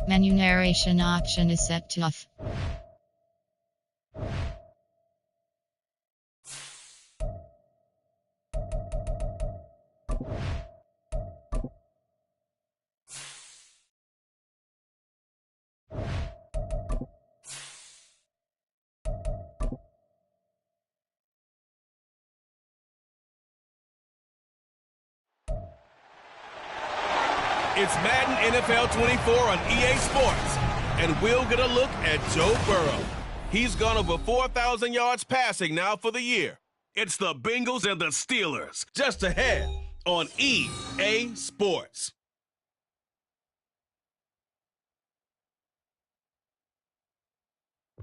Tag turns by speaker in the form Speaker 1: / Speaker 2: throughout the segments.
Speaker 1: Menu narration option is set to off.
Speaker 2: It's Madden NFL 24 on EA Sports, and we'll get a look at Joe Burrow. He's gone over 4,000 yards passing now for the year. It's the Bengals and the Steelers, just ahead on EA Sports.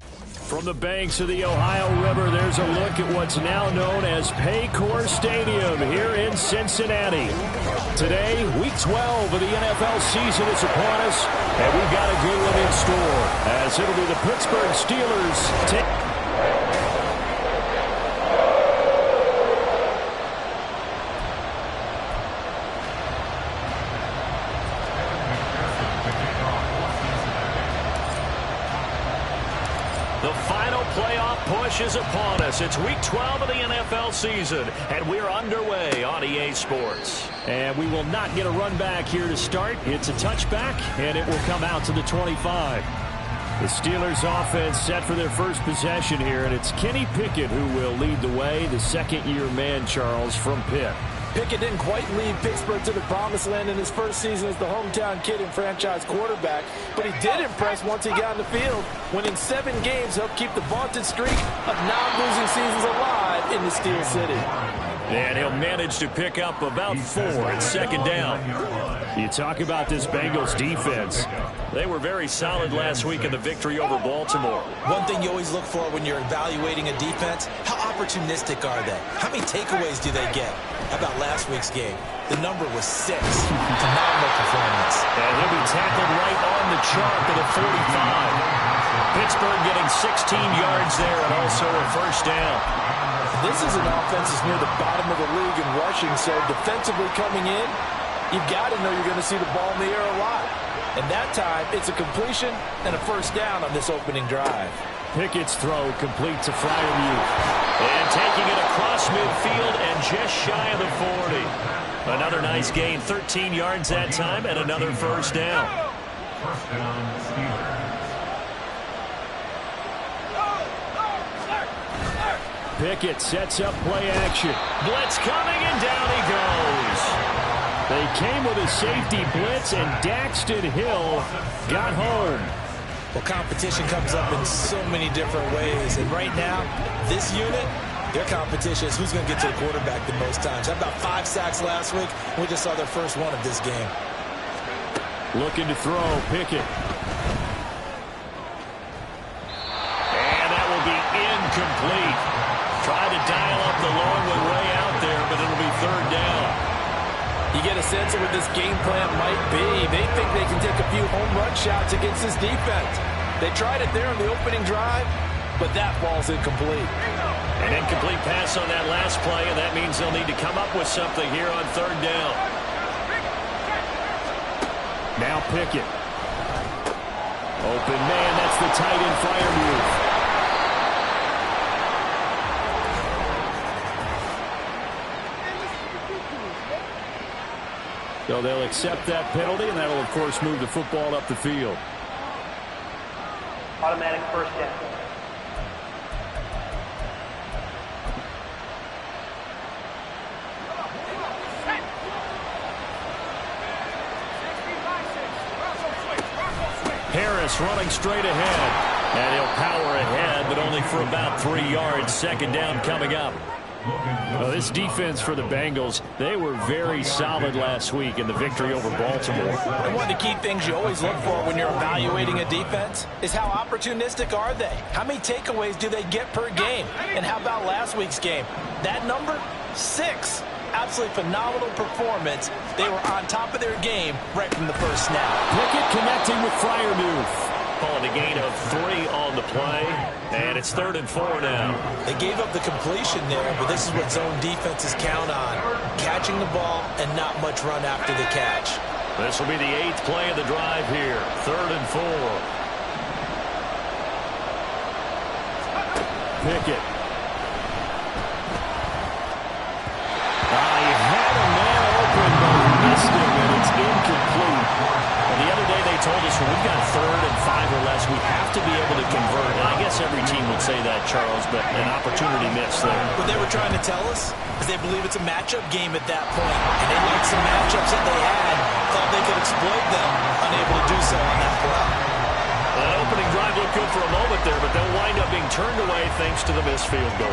Speaker 3: From the banks of the Ohio River, there's a look at what's now known as Paycor Stadium here in Cincinnati. Today, Week 12 of the NFL season is upon us, and we've got a good one in store, as it'll be the Pittsburgh Steelers take... The final playoff push is upon us. It's Week 12 of the NFL season, and we're underway on EA Sports. And we will not get a run back here to start. It's a touchback, and it will come out to the 25. The Steelers offense set for their first possession here, and it's Kenny Pickett who will lead the way, the second-year man, Charles, from Pitt.
Speaker 4: Pickett didn't quite lead Pittsburgh to the promised land in his first season as the hometown kid and franchise quarterback, but he did impress once he got in the field. Winning 7 games helped keep the vaunted streak of non-losing seasons alive in the Steel City.
Speaker 3: And he'll manage to pick up about 4 at second down. You talk about this Bengals defense. They were very solid last week in the victory over Baltimore.
Speaker 4: One thing you always look for when you're evaluating a defense, how opportunistic are they? How many takeaways do they get? How about last week's game? The number was 6. Phenomenal performance.
Speaker 3: And he'll be tackled right on the chalk at the 45. Pittsburgh getting 16 yards there and also a first down.
Speaker 4: This is an offense that's near the bottom of the league in rushing, so defensively coming in, you've got to know you're going to see the ball in the air a lot. And that time, it's a completion and a first down on this opening drive.
Speaker 3: Pickett's throw complete to Freiermuth. And taking it across midfield and just shy of the 40. Another nice gain, 13 yards that time, and another first down.
Speaker 5: First down, Steelers.
Speaker 3: Pickett sets up play action. Blitz coming, and down he goes. They came with a safety blitz, and Daxton Hill got home.
Speaker 4: Well, competition comes up in so many different ways, and right now, this unit, their competition is who's going to get to the quarterback the most times. How about 5 sacks last week? We just saw their first one of this game.
Speaker 3: Looking to throw, Pickett. And that will be incomplete. Tried to dial up the long one way out there, but it'll be third down.
Speaker 4: You get a sense of what this game plan might be. They think they can take a few home run shots against this defense. They tried it there on the opening drive, but that ball's incomplete.
Speaker 3: An incomplete pass on that last play, and that means they'll need to come up with something here on third down. Now Pickett. Open man, that's the tight end Freiermuth. So they'll accept that penalty, and that'll, of course, move the football up the field.
Speaker 6: Automatic first down.
Speaker 3: Harris running straight ahead. And he'll power ahead, but only for about 3 yards. Second down coming up. Well, this defense for the Bengals, they were very solid last week in the victory over Baltimore.
Speaker 4: And one of the key things you always look for when you're evaluating a defense is how opportunistic are they? How many takeaways do they get per game? And how about last week's game? That number, 6. Absolutely phenomenal performance. They were on top of their game right from the first snap.
Speaker 3: Pickett connecting with Freiermuth. Calling a gain of 3 on the play, and it's 3rd and 4 now.
Speaker 4: They gave up the completion there, but this is what zone defenses count on. Catching the ball and not much run after the catch.
Speaker 3: This will be the 8th play of the drive here. 3rd and 4. Pickett. He had a man open, but missed him, and it's incomplete. And the other day they told us when we've got 3rd and 5 or less, we have to be able to convert. And I guess every team would say that, Charles, but an opportunity missed there.
Speaker 4: What they were trying to tell us is they believe it's a matchup game at that point. And they liked some matchups that they had, thought they could exploit them, unable to do so on that play.
Speaker 3: That opening drive looked good for a moment there, but they'll wind up being turned away thanks to the missed field goal.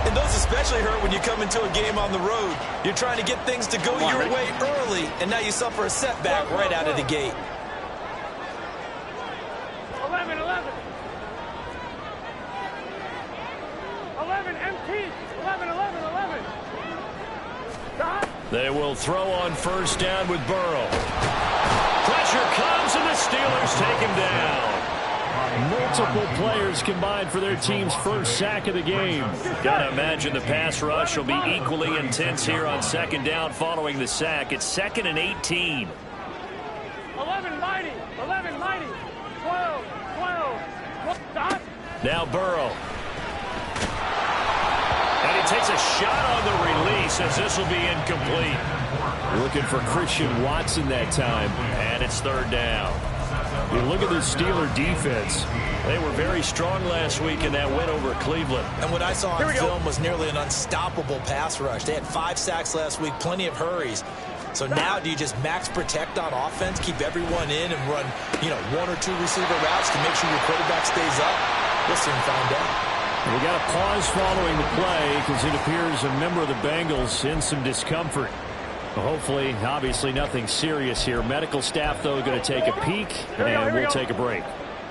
Speaker 4: And those especially hurt when you come into a game on the road. You're trying to get things to go your way early, and now you suffer a setback right out of the gate.
Speaker 6: 11, 11. 11, empty. 11, 11, 11. Stop.
Speaker 3: They will throw on 1st down with Burrow. Pressure comes, and the Steelers take him down. Multiple players combined for their team's 1st sack of the game. Gotta imagine the pass rush will be equally intense here on 2nd down following the sack. It's 2nd and 18.
Speaker 6: 11, mighty. 11, mighty. 12, 12. Stop.
Speaker 3: Now Burrow. And he takes a shot on the release as this will be incomplete. Looking for Christian Watson that time, and it's 3rd down. You look at the Steeler defense. They were very strong last week in that win over Cleveland.
Speaker 4: And what I saw on film was nearly an unstoppable pass rush. They had 5 sacks last week, plenty of hurries. So now do you just max protect on offense, keep everyone in and run, 1 or 2 receiver routes to make sure your quarterback stays up? We'll soon find out.
Speaker 3: We got a pause following the play because it appears a member of the Bengals in some discomfort. Hopefully, obviously nothing serious here. Medical staff, though, going to take a peek, and we'll take a break.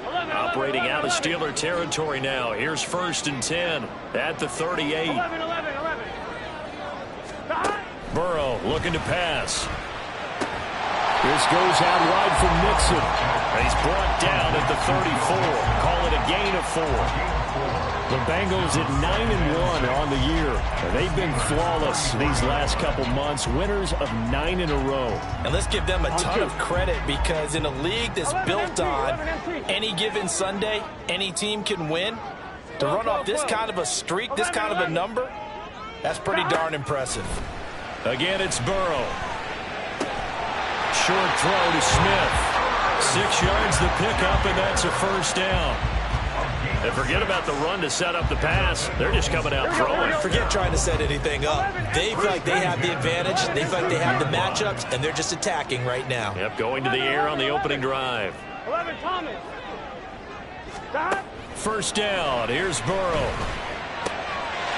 Speaker 3: Operating out of Steeler territory now. Here's 1st and 10 at the 38.
Speaker 6: 11, 11, 11.
Speaker 3: Burrow looking to pass. This goes out wide for Mixon. He's brought down at the 34. Call it a gain of 4. The Bengals at 9-1 on the year. They've been flawless these last couple months, winners of 9 in a row.
Speaker 4: And let's give them a ton of credit because in a league that's built on any given Sunday, any team can win. To run off this kind of a streak, this kind of a number, that's pretty darn impressive.
Speaker 3: Again, it's Burrow. Short throw to Smith. 6 yards the pickup, and that's a 1st down. And forget about the run to set up the pass. They're just coming out throwing.
Speaker 4: Forget trying to set anything up. They feel like they have the advantage. They feel like they have the matchups, and they're just attacking right now.
Speaker 3: Yep, going to the air on the opening drive.
Speaker 6: 11, Thomas. Stop.
Speaker 3: 1st down. Here's Burrow.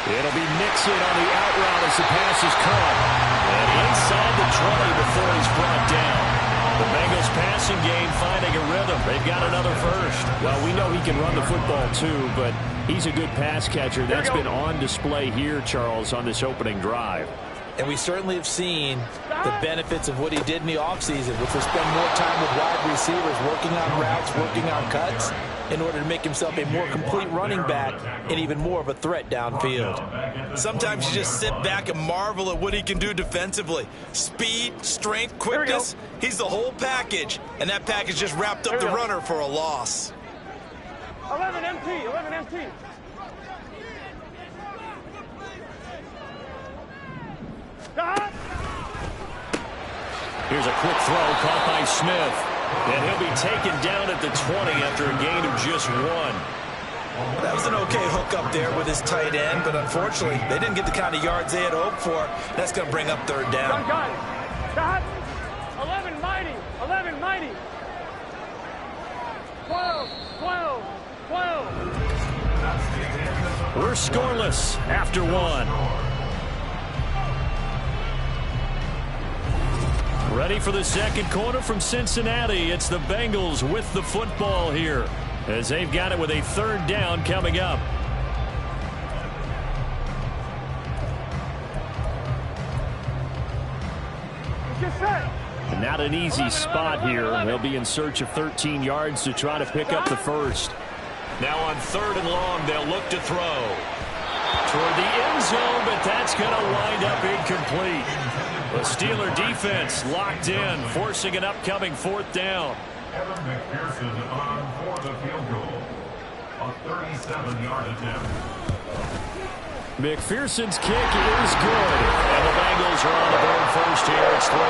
Speaker 3: It'll be Mixon on the out route as the pass is caught. And inside the 20 before he's brought down. The Bengals passing game finding a rhythm. They've got another 1st.
Speaker 7: Well, we know he can run the football too, but he's a good pass catcher. That's been on display here, Charles, on this opening drive.
Speaker 4: And we certainly have seen the benefits of what he did in the offseason, which was spend more time with wide receivers, working on routes, working on cuts, in order to make himself a more complete running back and even more of a threat downfield. Sometimes you just sit back and marvel at what he can do defensively. Speed, strength, quickness, he's the whole package. And that package just wrapped up the runner for a loss.
Speaker 6: 11 MT, 11 MT. Stop.
Speaker 3: Here's a quick throw caught by Smith. And he'll be taken down at the 20 after a gain of just 1.
Speaker 4: That was an okay hook up there with his tight end, but unfortunately, they didn't get the kind of yards they had hoped for. That's going to bring up 3rd down.
Speaker 6: Stop. 11 mighty, 11 mighty. 12, 12, 12.
Speaker 3: We're scoreless after 1. Ready for the 2nd quarter from Cincinnati. It's the Bengals with the football here as they've got it with a 3rd down coming up. Not an easy spot here. They'll be in search of 13 yards to try to pick up the 1st. Now on 3rd and long, they'll look to throw toward the end zone, but that's going to wind up incomplete. The Steeler defense locked in, forcing an upcoming 4th down.
Speaker 5: Evan McPherson on for the field goal. A 37-yard attempt.
Speaker 3: McPherson's kick is good. And the Bengals are on the board first here. It's 3-0.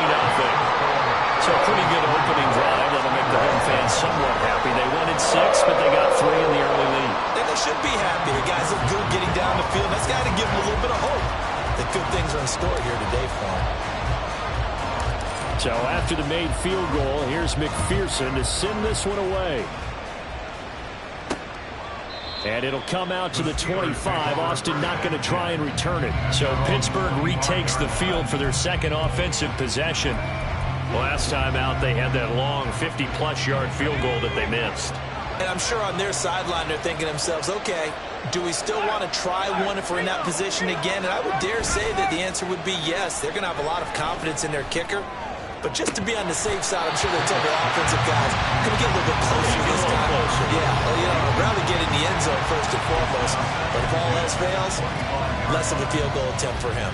Speaker 3: So a pretty good opening drive. That'll make the home fans somewhat happy. They wanted 6, but they got 3 in the early lead.
Speaker 4: And they should be happy. The guys look good getting down the field. That's got to give them a little bit of hope that good things are in store here today for them.
Speaker 3: So after the made field goal, here's McPherson to send this one away. And it'll come out to the 25. Austin not going to try and return it. So Pittsburgh retakes the field for their second offensive possession. Last time out, they had that long 50-plus yard field goal that they missed.
Speaker 4: And I'm sure on their sideline they're thinking to themselves, okay, do we still want to try one if we're in that position again? And I would dare say that the answer would be yes. They're going to have a lot of confidence in their kicker. But just to be on the safe side, I'm sure they tell their offensive guys, can we get a little bit closer this time? Yeah, well, I'd rather get in the end zone first and foremost. But if all else fails, less of a field goal attempt for him.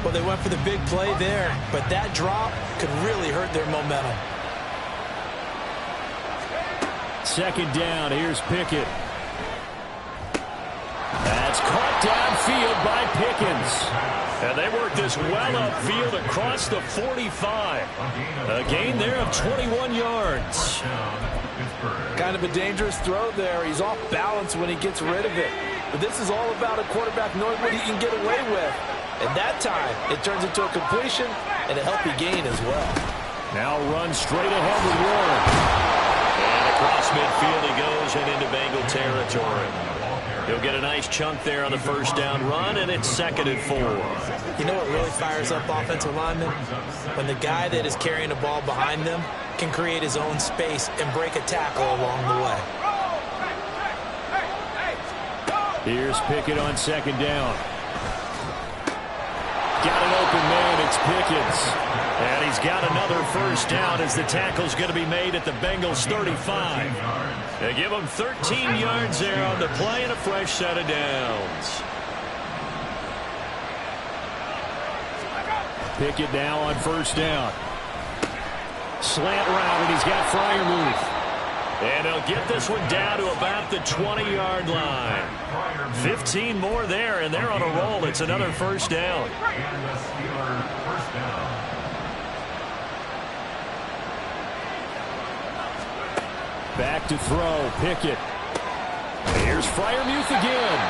Speaker 4: Well, they went for the big play there, but that drop could really hurt their momentum.
Speaker 3: Second down, here's Pickett. That's caught downfield by Pickens. And they work this well upfield across the 45. A gain there of 21 yards.
Speaker 4: Kind of a dangerous throw there. He's off balance when he gets rid of it. But this is all about a quarterback knowing what he can get away with. And that time, it turns into a completion and a healthy gain as well.
Speaker 3: Now run straight ahead with Warren. And across midfield he goes and into Bengal territory. He'll get a nice chunk there on the first down run, and it's 2nd and 4.
Speaker 4: You know what really fires up offensive linemen? When the guy that is carrying the ball behind them can create his own space and break a tackle along the way.
Speaker 3: Here's Pickett on 2nd down. Got an open man, it's Pickens. And he's got another first down as the tackle's going to be made at the Bengals 35. They give him 13 yards there on the play and a fresh set of downs. Pickett now on first down. Slant route, and he's got Freiermuth. And he'll get this one down to about the 20-yard line. 15 more there, and they're on a roll. It's another first down.
Speaker 5: And the Steelers first down.
Speaker 3: Back to throw, Pickett. Here's Freiermuth again.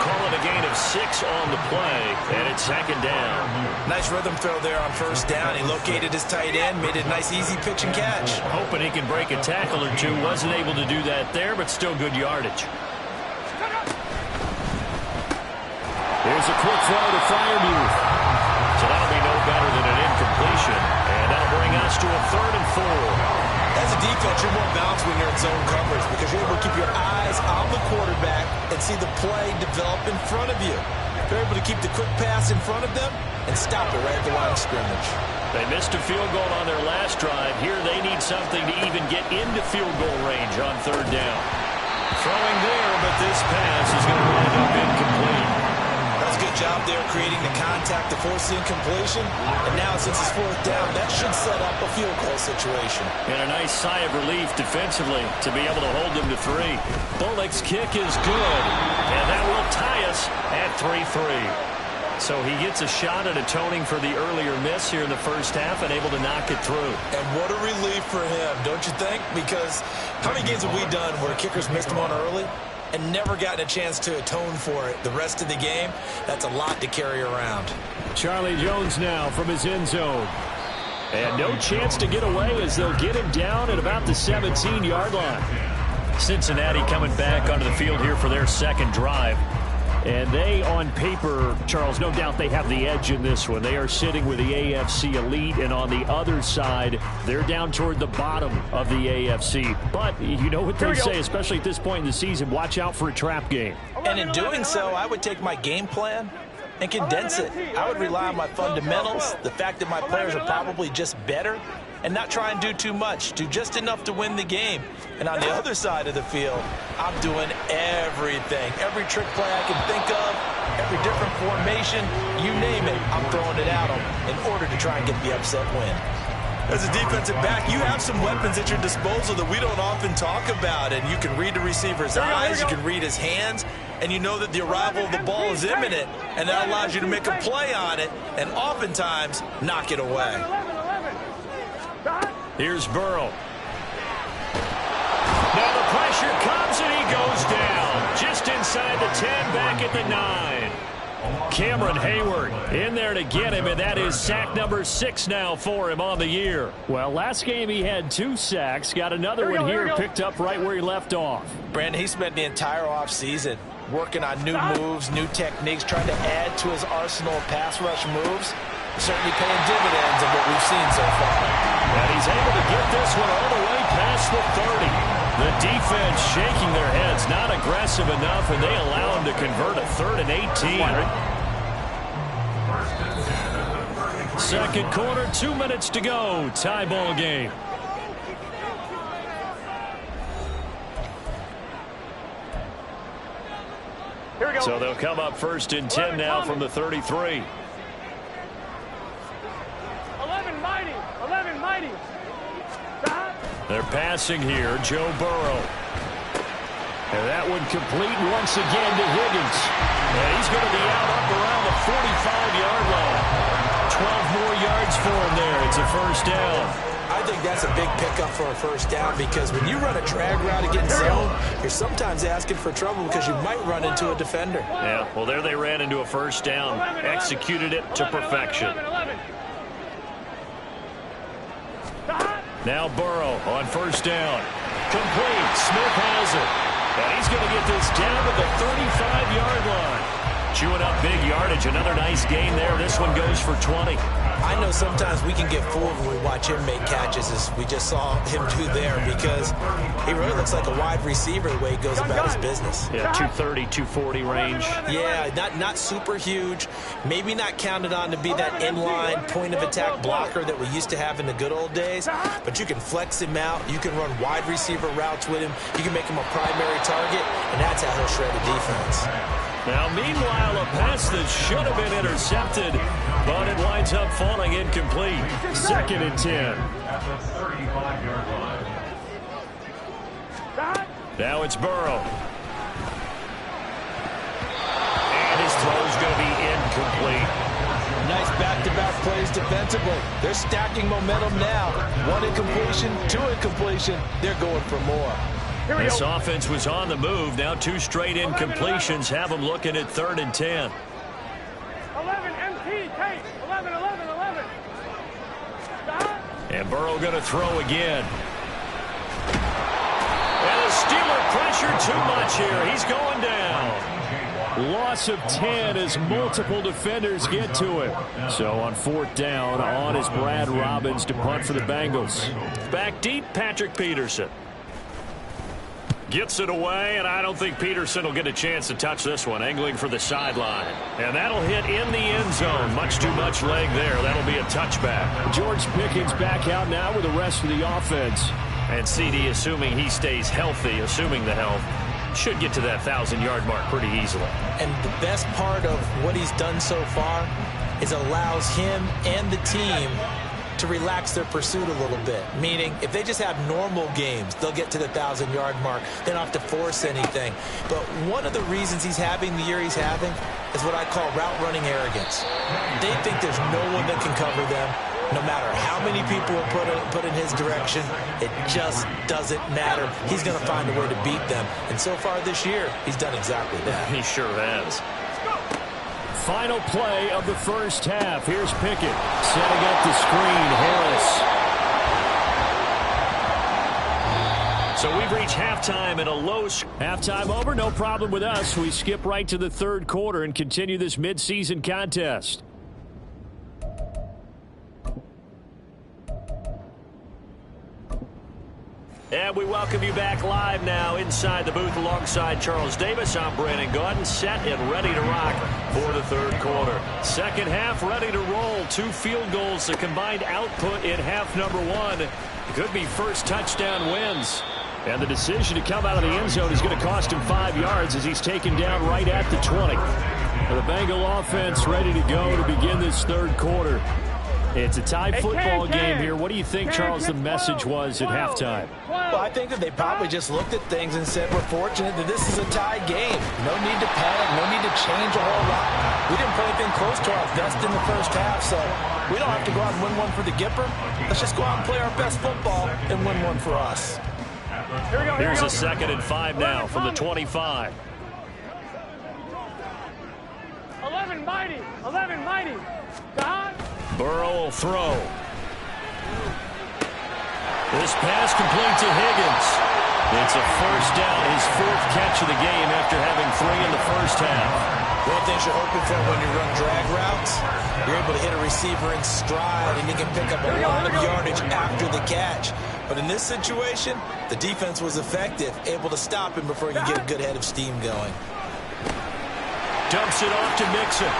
Speaker 3: Call it a gain of 6 on the play, and it's 2nd down.
Speaker 4: Nice rhythm throw there on first down. He located his tight end, made it a nice easy pitch and catch.
Speaker 3: Hoping he can break a tackle or two. Wasn't able to do that there, but still good yardage. Here's a quick throw to Freiermuth. So that'll be no better than an incompletion, and that'll bring us to a 3rd and 4.
Speaker 4: As a defense, you're more balanced when you're in zone coverage because you're able to keep your eyes on the quarterback and see the play develop in front of you. You're able to keep the quick pass in front of them and stop it right at the line of scrimmage.
Speaker 3: They missed a field goal on their last drive. Here they need something to even get into field goal range on 3rd down. Throwing there, but this pass is going to wind up incomplete.
Speaker 4: That's a good job there creating the contact to force the incompletion. And now since it's 4th down, that should set up a field goal situation.
Speaker 3: And a nice sigh of relief defensively to be able to hold them to 3. Bullock's kick is good. And that will tie us at 3-3. So he gets a shot at atoning for the earlier miss here in the first half and able to knock it through.
Speaker 4: And what a relief for him, don't you think? Because how many games have we done where kickers missed one early and never gotten a chance to atone for it the rest of the game? That's a lot to carry around.
Speaker 3: Charlie Jones now from his end zone. And no chance to get away as they'll get him down at about the 17-yard line. Cincinnati coming back onto the field here for their second drive. And they, on paper, Charles, no doubt they have the edge in this one. They are sitting with the AFC elite, and on the other side, they're down toward the bottom of the AFC. But you know what they say, especially at this point in the season, watch out for a trap game.
Speaker 4: And in doing so, I would take my game plan and condense it. I would rely on my fundamentals, the fact that my players are probably just better, and not try and do too much. Do just enough to win the game. And on the other side of the field, I'm doing everything. Every trick play I can think of, every different formation, you name it, I'm throwing it at them in order to try and get the upset win.
Speaker 8: As a defensive back, you have some weapons at your disposal that we don't often talk about. And you can read the receiver's eyes, you can read his hands, and you know that the arrival of the ball is imminent, and that allows you to make a play on it and oftentimes knock it away.
Speaker 3: Here's Burrow. Now the pressure comes and he goes down. Just inside the 10, back at the 9. Cameron Hayward in there to get him, and that is sack number 6 now for him on the year. Well, last game he had 2 sacks. Got another one here picked up right where he left off.
Speaker 4: Brandon, he spent the entire offseason working on new moves, new techniques, trying to add to his arsenal of pass rush moves. Certainly paying dividends of what we've seen so far.
Speaker 3: And he's able to get this one all the way past the 30. The defense shaking their heads, not aggressive enough, and they allow him to convert a 3rd and 18. Second quarter, 2 minutes to go. Tie ball game.
Speaker 6: Here we go.
Speaker 3: So they'll come up 1st and 10 now from the 33.
Speaker 6: 11 mighty. 11 mighty.
Speaker 3: They're passing here, Joe Burrow. And that one complete once again to Higgins. And he's going to be out up around the 45-yard line. 12 more yards for him there. It's a first down.
Speaker 4: I think that's a big pickup for a first down because when you run a drag route against zone, you're sometimes asking for trouble because you might run into a defender.
Speaker 3: Yeah, well, there they ran into a first down. Executed it to perfection. Now Burrow on first down. Complete. Smith has it. And he's going to get this down to the 35-yard line. Chewing up big yardage. Another nice gain there. This one goes for 20.
Speaker 4: I know sometimes we can get fooled when we watch him make catches, as we just saw him do there, because he really looks like a wide receiver the way he goes about his business.
Speaker 3: Yeah, 230, 240 range.
Speaker 4: Yeah, not super huge. Maybe not counted on to be that inline point-of-attack blocker that we used to have in the good old days, but you can flex him out. You can run wide receiver routes with him. You can make him a primary target, and that's how he'll shred a defense.
Speaker 3: Now, meanwhile, a pass that should have been intercepted, but it winds up falling incomplete. 2nd and 10.
Speaker 5: At the 35-yard line.
Speaker 3: Now it's Burrow. And his throw's going to be incomplete.
Speaker 4: Nice back-to-back plays defensively. They're stacking momentum now. 1 incompletion, 2 incompletion. They're going for more.
Speaker 3: This offense was on the move. Now 2 straight incompletions have them looking at 3rd and 10.
Speaker 6: 11 MT, Tate. 11, 11, 11.
Speaker 3: And Burrow going to throw again. And the Steeler pressure too much here. He's going down. Loss of 10 as multiple defenders get to him. So on 4th down, on is Brad Robbins to punt for the Bengals. Back deep, Patrick Peterson. Gets it away, and I don't think Peterson will get a chance to touch this one. Angling for the sideline. And that'll hit in the end zone. Much too much leg there. That'll be a touchback. George Pickens back out now with the rest of the offense. And CD, assuming he stays healthy, assuming the health, should get to that 1,000-yard mark pretty easily.
Speaker 4: And the best part of what he's done so far is allows him and the team to relax their pursuit a little bit. Meaning, if they just have normal games, they'll get to the 1,000-yard mark. They don't have to force anything. But one of the reasons he's having the year he's having is what I call route running arrogance. They think there's no one that can cover them. No matter how many people are put in his direction, it just doesn't matter. He's going to find a way to beat them. And so far this year, he's done exactly that.
Speaker 3: He sure has. Final play of the first half. Here's Pickett setting up the screen. Harris. So we've reached halftime at a low. Halftime over, no problem with us. We skip right to the 3rd quarter and continue this midseason contest. And we welcome you back live now inside the booth alongside Charles Davis. I'm Brandon Gaudin, set and ready to rock for the third quarter. Second half ready to roll. 2 field goals, the combined output in half number 1. It could be first touchdown wins. And the decision to come out of the end zone is going to cost him 5 yards as he's taken down right at the 20. The Bengal offense ready to go to begin this third quarter. It's a tie football game here. What do you think, Charles, the message was at halftime?
Speaker 4: Well, I think that they probably just looked at things and said, we're fortunate that this is a tie game. No need to panic, no need to change a whole lot. We didn't play anything close to our best in the first half, so we don't have to go out and win one for the Gipper. Let's just go out and play our best football and win one for us.
Speaker 3: Here's a 2nd and 5 now from the 25.
Speaker 6: 11 mighty. 11 mighty. God.
Speaker 3: Burrow will throw. This pass complete to Higgins. It's a first down, his 4th catch of the game after having 3 in the first half.
Speaker 4: One of the things you're hoping for when you run drag routes, you're able to hit a receiver in stride and you can pick up a lot of yardage after the catch. But in this situation, the defense was effective, able to stop him before he could get a good head of steam going.
Speaker 3: Dumps it off to Mixon.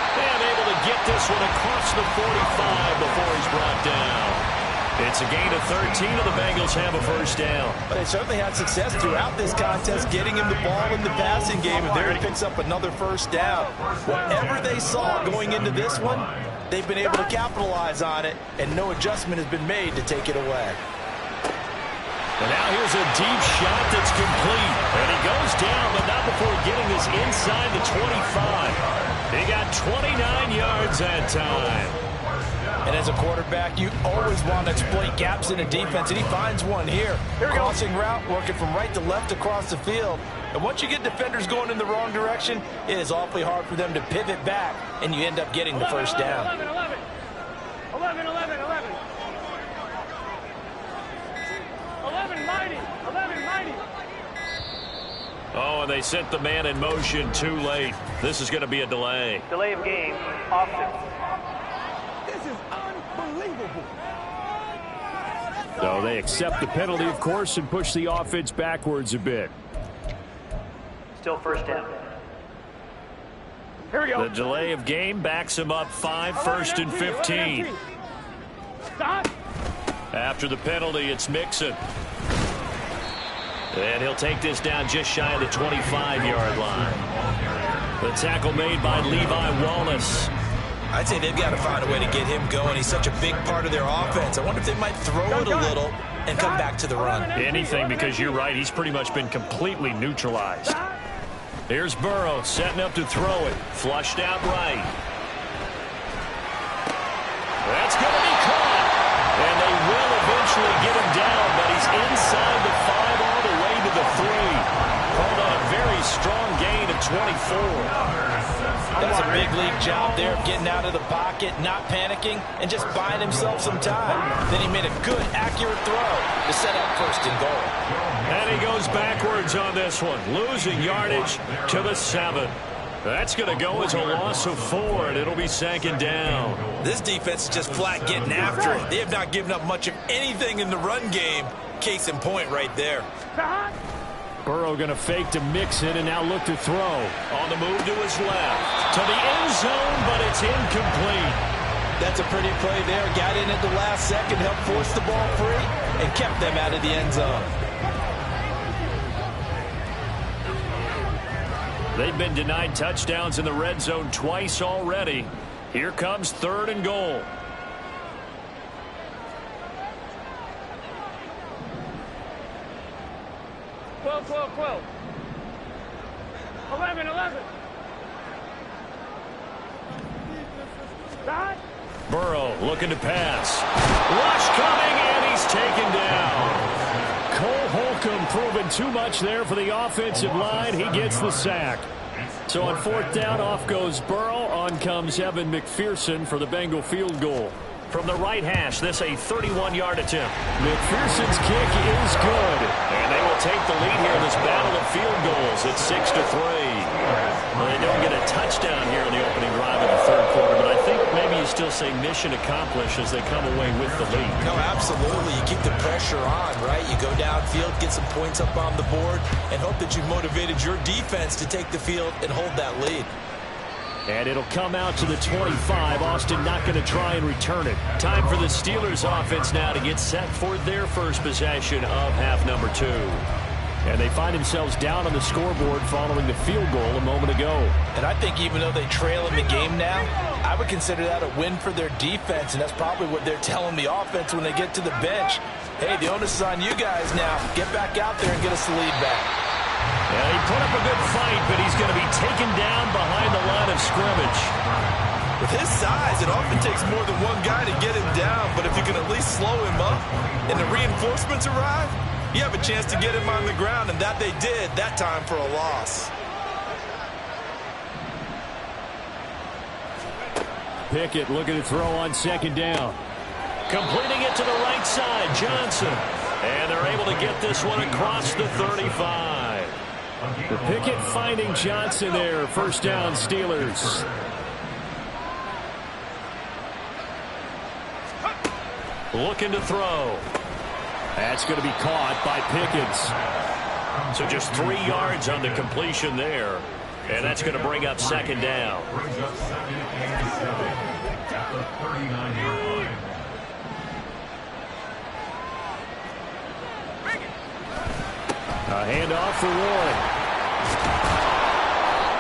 Speaker 3: And able to get this one across the 45 before he's brought down. It's a gain of 13, and the Bengals have a first down.
Speaker 4: They certainly had success throughout this contest getting him the ball in the passing game, and there he picks up another first down. Whatever they saw going into this one, they've been able to capitalize on it, and no adjustment has been made to take it away.
Speaker 3: And now here's a deep shot that's complete. And he goes down, but not before getting this inside the 25. He got 29 yards that time.
Speaker 4: And as a quarterback, you always want to exploit gaps in a defense, and he finds one here. Crossing route, working from right to left across the field. And once you get defenders going in the wrong direction, it is awfully hard for them to pivot back, and you end up getting the first down.
Speaker 6: 11 mighty. 11 mighty.
Speaker 3: Oh, and they sent the man in motion too late. This is going to be a delay.
Speaker 6: Delay of game. Offense. This is unbelievable.
Speaker 7: So they accept the penalty, of course, and push the offense backwards a bit.
Speaker 6: Still first down. Here we go.
Speaker 3: The delay of game backs him up 5, 1st and 15.
Speaker 6: Stop.
Speaker 3: After the penalty, it's Mixon. And he'll take this down just shy of the 25-yard line. The tackle made by Levi Wallace.
Speaker 4: I'd say they've got to find a way to get him going. He's such a big part of their offense. I wonder if they might throw it a little and come back to the run.
Speaker 3: Anything, because you're right. He's pretty much been completely neutralized. Here's Burrow setting up to throw it. Flushed out right. That's going to be caught. And they will eventually get him down, but he's inside the 5 all the way to the 3. Called on a very strong gain of 24.
Speaker 4: That's a big league job there of getting out of the pocket, not panicking, and just buying himself some time. Then he made a good, accurate throw to set up 1st and goal.
Speaker 3: And he goes backwards on this one, losing yardage to the 7. That's going to go as a loss of 4, and it'll be 2nd down.
Speaker 4: This defense is just flat getting after it. They have not given up much of anything in the run game. Case in point right there.
Speaker 7: Burrow going to fake to Mixon and now look to throw.
Speaker 3: On the move to his left. To the end zone, but it's incomplete.
Speaker 4: That's a pretty play there. Got in at the last second, helped force the ball free, and kept them out of the end zone.
Speaker 3: They've been denied touchdowns in the red zone twice already. Here comes 3rd and goal.
Speaker 6: Twelve. 11.
Speaker 3: Burrow looking to pass. Rush coming, and he's taken down.
Speaker 7: Cole Holcomb proving too much there for the offensive line. He gets the sack. So on 4th down, off goes Burrow. On comes Evan McPherson for the Bengal field goal.
Speaker 3: From the right hash, this a 31-yard attempt.
Speaker 7: McPherson's kick is good.
Speaker 3: And they will take the lead here in this battle of field goals. It's 6-3. Well, they don't get a touchdown here in the opening drive of the third quarter, but I think maybe you still say mission accomplished as they come away with the lead.
Speaker 8: No, absolutely. You keep the pressure on, right? You go downfield, get some points up on the board, and hope that you've motivated your defense to take the field and hold that lead.
Speaker 7: And it'll come out to the 25. Austin not going to try and return it.
Speaker 3: Time for the Steelers offense now to get set for their first possession of half number 2.
Speaker 7: And they find themselves down on the scoreboard following the field goal a moment ago.
Speaker 4: And I think even though they trail in the game now, I would consider that a win for their defense, and that's probably what they're telling the offense when they get to the bench. Hey, the onus is on you guys now. Get back out there and get us the lead back.
Speaker 3: Yeah, he put up a good fight, but he's going to be taken down behind the line of scrimmage.
Speaker 8: With his size, it often takes more than one guy to get him down, but if you can at least slow him up and the reinforcements arrive, you have a chance to get him on the ground, and that they did that time for a loss.
Speaker 7: Pickett looking to throw on second down.
Speaker 3: Completing it to the right side, Johnson. And they're able to get this one across the 35.
Speaker 7: Pickett finding Johnson there. First down, Steelers.
Speaker 3: Looking to throw.
Speaker 7: That's going to be caught by Pickens.
Speaker 3: So just 3 yards on the completion there. And that's going to bring up second down.
Speaker 5: Brings up second and 7 at the 39-yard line.
Speaker 7: A handoff for Warren.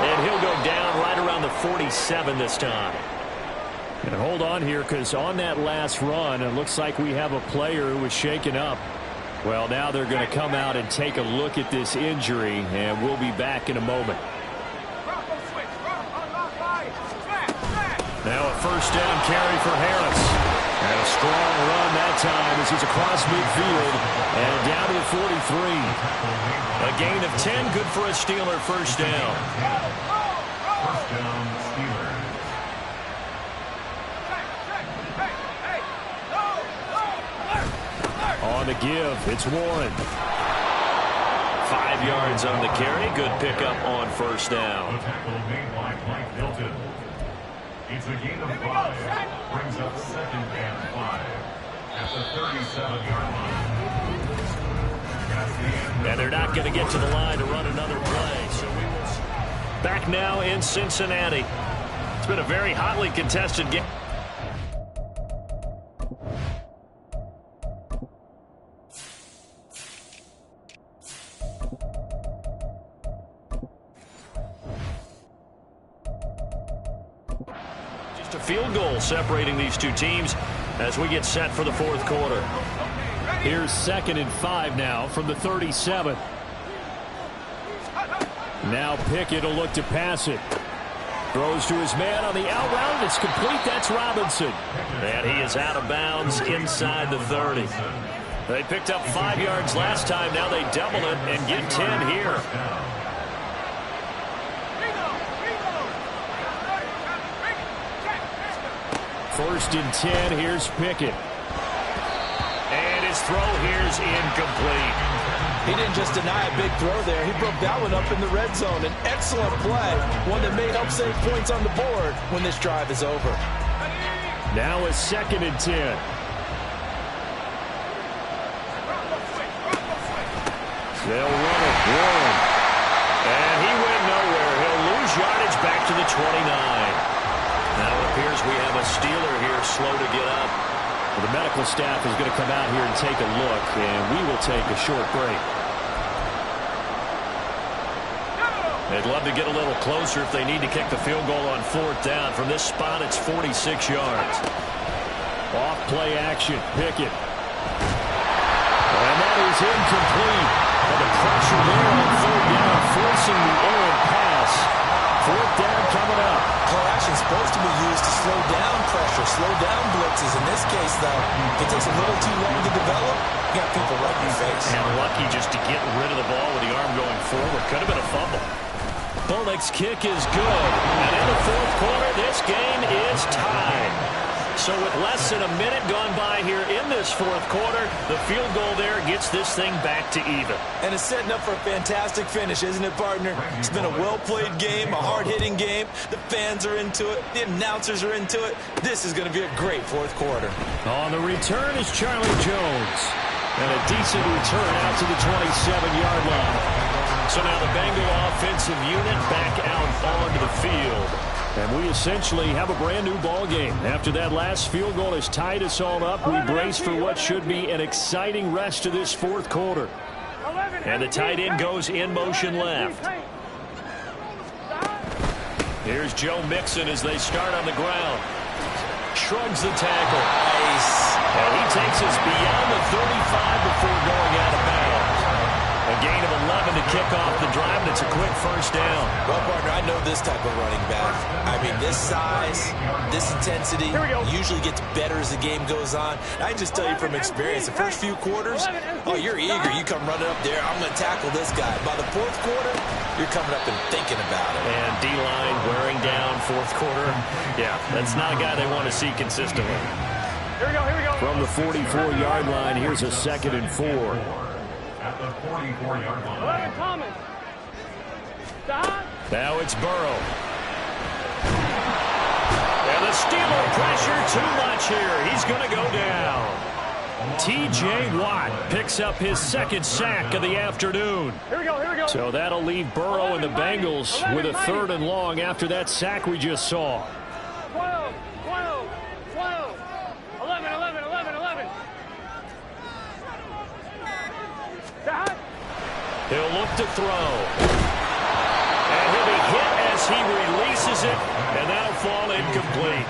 Speaker 3: And he'll go down right around the 47 this time.
Speaker 7: And hold on here, because on that last run, it looks like we have a player who was shaken up. Well, now they're going to come out and take a look at this injury, and we'll be back in a moment. Now a first down carry for Harris. And a strong run that time as he's across midfield and down to the 43.
Speaker 3: A gain of 10, good for a Steeler first down.
Speaker 5: First down, Steelers.
Speaker 7: On the give, it's Warren.
Speaker 3: 5 yards on the carry. Good pickup on first down.
Speaker 5: The tackle made by Mike Hilton. It's a gain of 5. Brings up second and 5 at the 37-yard line.
Speaker 3: And they're not going to get to the line to run another play. So we will back now in Cincinnati. It's been a very hotly contested game. Just a field goal separating these two teams as we get set for the fourth quarter.
Speaker 7: Here's 2nd and 5 now from the 37. Now Pickett will look to pass it. Throws to his man on the out route. It's complete. That's Robinson.
Speaker 3: And he is out of bounds inside the 30. They picked up 5 yards last time. Now they double it and get 10 here.
Speaker 7: First and 10. Here's Pickett.
Speaker 3: And his throw here's incomplete.
Speaker 4: He didn't just deny a big throw there. He broke that one up in the red zone. An excellent play. One that may help save points on the board when this drive is over.
Speaker 7: Now a 2nd and 10. They'll run it. Warren.
Speaker 3: And he went nowhere. He'll lose yardage back to the 29. Now it appears we have a Steeler here slow to get up.
Speaker 7: Well, the medical staff is going to come out here and take a look, and we will take a short break.
Speaker 3: They'd love to get a little closer if they need to kick the field goal on fourth down. From this spot, it's 46 yards.
Speaker 7: Off play action. Pickett. And that is incomplete. And the pressure there on third down, forcing the errant pass. Fourth down coming up.
Speaker 4: Play action is supposed to be used to slow down pressure, slow down blitzes. In this case, though, if it takes a little too long to develop, you got people right in your face.
Speaker 3: And lucky just to get rid of the ball with the arm going forward. Could have been a fumble.
Speaker 7: Bullock's kick is good. And in the fourth quarter, this game is tied.
Speaker 3: So with less than a minute gone by here in this fourth quarter, the field goal there gets this thing back to even.
Speaker 8: And it's setting up for a fantastic finish, isn't it, partner? It's been a well-played game, a hard-hitting game. The fans are into it. The announcers are into it. This is going to be a great fourth quarter.
Speaker 7: On the return is Charlie Jones. And a decent return out to the 27-yard line. So now the Bengal offensive unit back out onto the field. And we essentially have a brand-new ball game. After that last field goal has tied us all up, we brace for what should be an exciting rest of this fourth quarter. And the tight end goes in motion left. Here's Joe Mixon as they start on the ground. Shrugs the tackle.
Speaker 8: Nice.
Speaker 3: And he takes us beyond the 35 before going out of bounds. A gain of 11 to kick off the drive, and it's a quick first down.
Speaker 8: Well, partner, I know this type of running back. I mean, this size, this intensity usually gets better as the game goes on. I can just tell you from experience, the first few quarters, oh, you're eager. You come running up there, I'm going to tackle this guy. By the fourth quarter, you're coming up and thinking about it.
Speaker 3: And D-line wearing down fourth quarter. Yeah, that's not a guy they want to see consistently.
Speaker 6: Here we go.
Speaker 7: From the 44-yard line, here's a 2nd and 4.
Speaker 5: At the 44-yard line.
Speaker 6: 11 Thomas. Stop.
Speaker 3: Now it's Burrow. And the Steeler pressure too much here. He's going to go down. T.J. Watt picks up his second sack of the afternoon.
Speaker 6: Here we go.
Speaker 3: So that'll leave Burrow and the Bengals with a 3rd and long after that sack we just saw.
Speaker 6: 12. 11. Stop.
Speaker 3: He'll look to throw. And he'll be hit as he releases it, and that'll fall incomplete.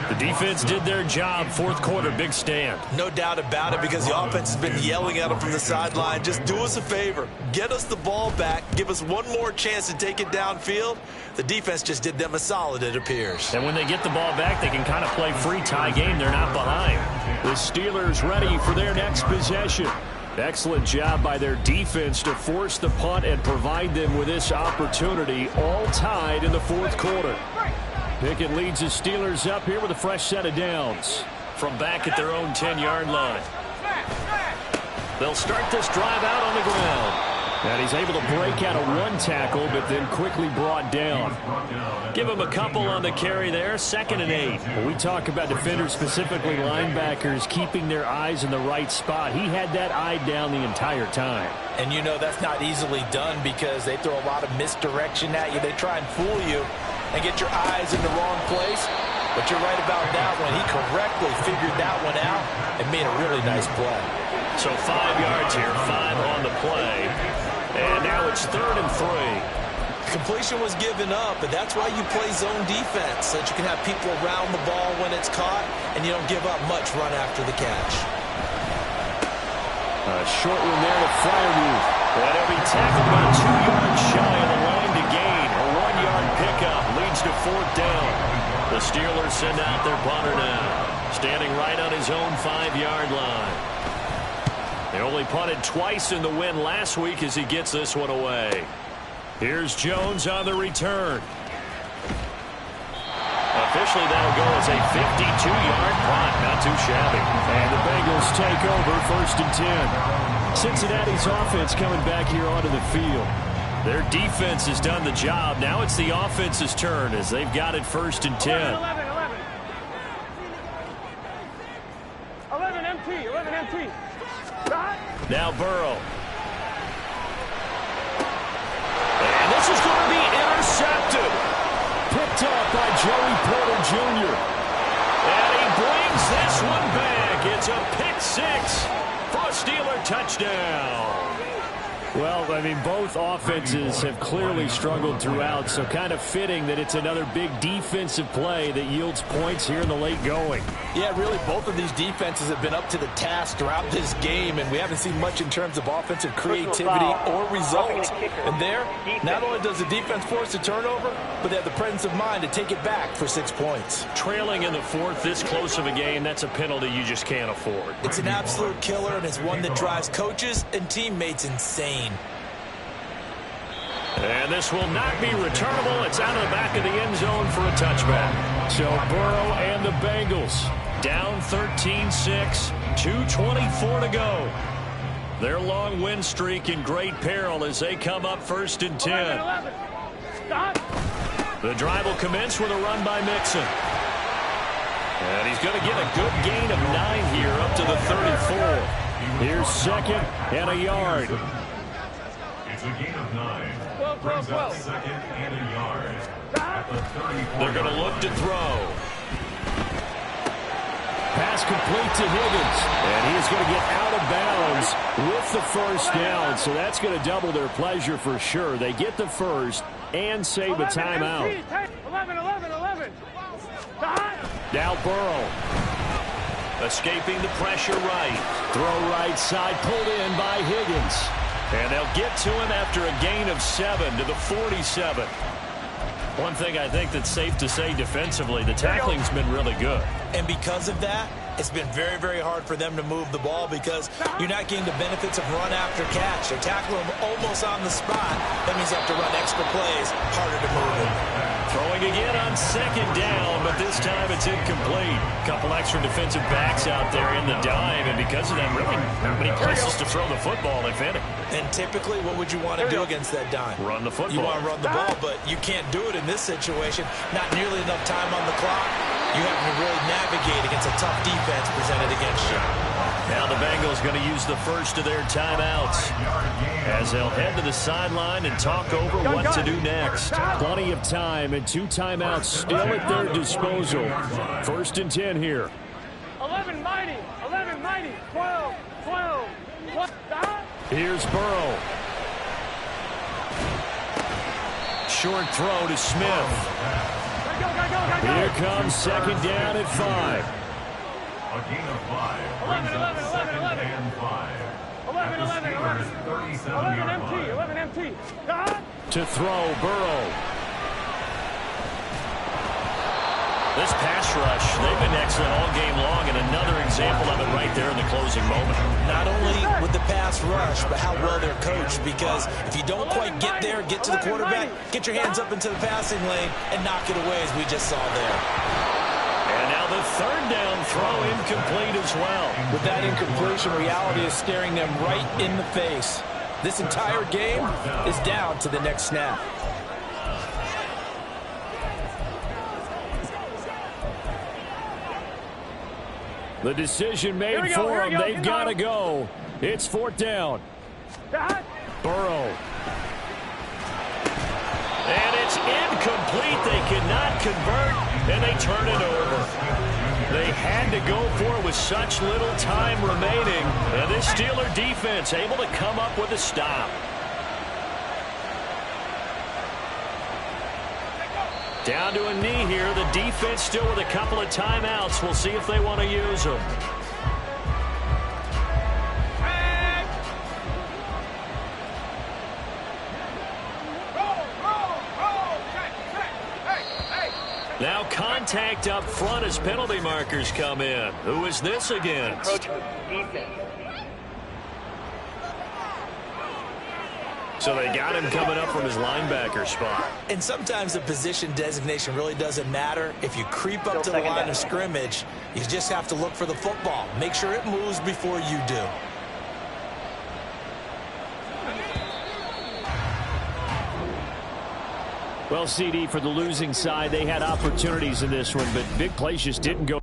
Speaker 3: The defense did their job. Fourth quarter, big stand.
Speaker 8: No doubt about it, because the offense has been yelling at them from the sideline. Just do us a favor. Get us the ball back. Give us one more chance to take it downfield. The defense just did them a solid, it appears.
Speaker 3: And when they get the ball back, they can kind of play free tie game. They're not behind. The Steelers ready for their next possession. Excellent job by their defense to force the punt and provide them with this opportunity, all tied in the fourth quarter. Pickett leads the Steelers up here with a fresh set of downs from back at their own 10-yard line. They'll start this drive out on the ground. And he's able to break out of one tackle, but then quickly brought down. Give him a couple on the carry there, 2nd and 8. When we talk about defenders, specifically linebackers, keeping their eyes in the right spot, he had that eye down the entire time.
Speaker 4: And you know that's not easily done because they throw a lot of misdirection at you. They try and fool you and get your eyes in the wrong place. But you're right about that one. He correctly figured that one out and made a really nice play.
Speaker 3: So 5 yards here, 5 on the play. And now it's 3rd and 3.
Speaker 8: Completion was given up, but that's why you play zone defense, so that you can have people around the ball when it's caught, and you don't give up much run after the catch.
Speaker 7: A short one there to Freiermuth.
Speaker 3: And he'll be tackled about 2 yards shy of the line to gain. A 1-yard pickup leads to 4th down. The Steelers send out their punter now, standing right on his own 5-yard line. They only punted twice in the win last week as he gets this one away. Here's Jones on the return. Officially, that'll go as a 52-yard punt. Not too shabby.
Speaker 7: And the Bengals take over 1st and 10. Cincinnati's offense coming back here onto the field.
Speaker 3: Their defense has done the job. Now it's the offense's turn as they've got it 1st and 10.
Speaker 6: 11 MT.
Speaker 3: Now Burrow. And this is going to be intercepted.
Speaker 7: Picked up by Joey Porter Jr.
Speaker 3: And he brings this one back. It's a pick 6 for a Steeler touchdown.
Speaker 7: Well, I mean, both offenses have clearly struggled throughout, so kind of fitting that it's another big defensive play that yields points here in the late going.
Speaker 4: Yeah, really, both of these defenses have been up to the task throughout this game, and we haven't seen much in terms of offensive creativity or results. And there, not only does the defense force a turnover, but they have the presence of mind to take it back for 6 points.
Speaker 3: Trailing in the 4th, this close of a game, that's a penalty you just can't afford.
Speaker 8: It's an absolute killer, and it's one that drives coaches and teammates insane.
Speaker 3: And this will not be returnable. It's out of the back of the end zone for a touchback. So Burrow and the Bengals down 13-6, 2:24 to go. Their long win streak in great peril as they come up 1st and 10. The drive will commence with a run by Mixon. And he's going to get a good gain of 9 here up to the 34. Here's 2nd and a yard.
Speaker 5: It's a gain of 9. Brings up 2nd and a yard. At the 34.
Speaker 3: They're going to look to throw. Pass complete to Higgins. And he is going to get out of bounds with the 1st down. So that's going to double their pleasure for sure. They get the 1st and save a timeout.
Speaker 6: 11.
Speaker 3: Now Burrow. Escaping the pressure right. Throw right side, pulled in by Higgins. And they'll get to him after a gain of 7 to the 47. One thing I think that's safe to say defensively, the tackling's been really good.
Speaker 8: And because of that, it's been very, very hard for them to move the ball because you're not getting the benefits of run after catch. They tackle him almost on the spot. That means you have to run extra plays, harder to move him.
Speaker 3: Throwing again on 2nd down, but this time it's incomplete. Couple extra defensive backs out there in the dime, and because of that, really not many places to throw the football, if any.
Speaker 8: And typically, what would you want to do against that dime?
Speaker 3: Run the football.
Speaker 8: You want to run the ball, but you can't do it in this situation. Not nearly enough time on the clock. You have to really navigate against a tough defense presented against you.
Speaker 3: Now the Bengals going to use the 1st of their timeouts as they'll head to the sideline and talk over what to do next. Plenty of time and 2 timeouts still at their disposal. 1st and 10 here.
Speaker 6: 11 mighty, 12.
Speaker 3: Here's Burrow. Short throw to Smith. Here comes 2nd down at 5.
Speaker 5: A gain of 5. Brings up 2nd and 5.
Speaker 6: 11 MT.
Speaker 3: To throw, Burrow. This pass rush, they've been excellent all game long, and another example of it right there in the closing moment.
Speaker 8: Not only with the pass rush, but how well they're coached, because if you don't quite get there, get to the quarterback, get your hands up into the passing lane, and knock it away, as we just saw there.
Speaker 3: And now the 3rd down throw incomplete as well.
Speaker 4: With that incompletion, reality is staring them right in the face. This entire game is down to the next snap.
Speaker 3: The decision made for them. They've got to go. It's 4th down. Burrow. And it's incomplete. They cannot convert, and they turn it over. They had to go for it with such little time remaining. And this Steeler defense able to come up with a stop. Down to a knee here. The defense still with a couple of timeouts. We'll see if they want to use them. Now contact up front as penalty markers come in. Who is this against? So they got him coming up from his linebacker spot.
Speaker 8: And sometimes the position designation really doesn't matter. If you creep up to the line of scrimmage, you just have to look for the football. Make sure it moves before you do.
Speaker 7: Well, CD, for the losing side, they had opportunities in this one, but big plays just didn't go.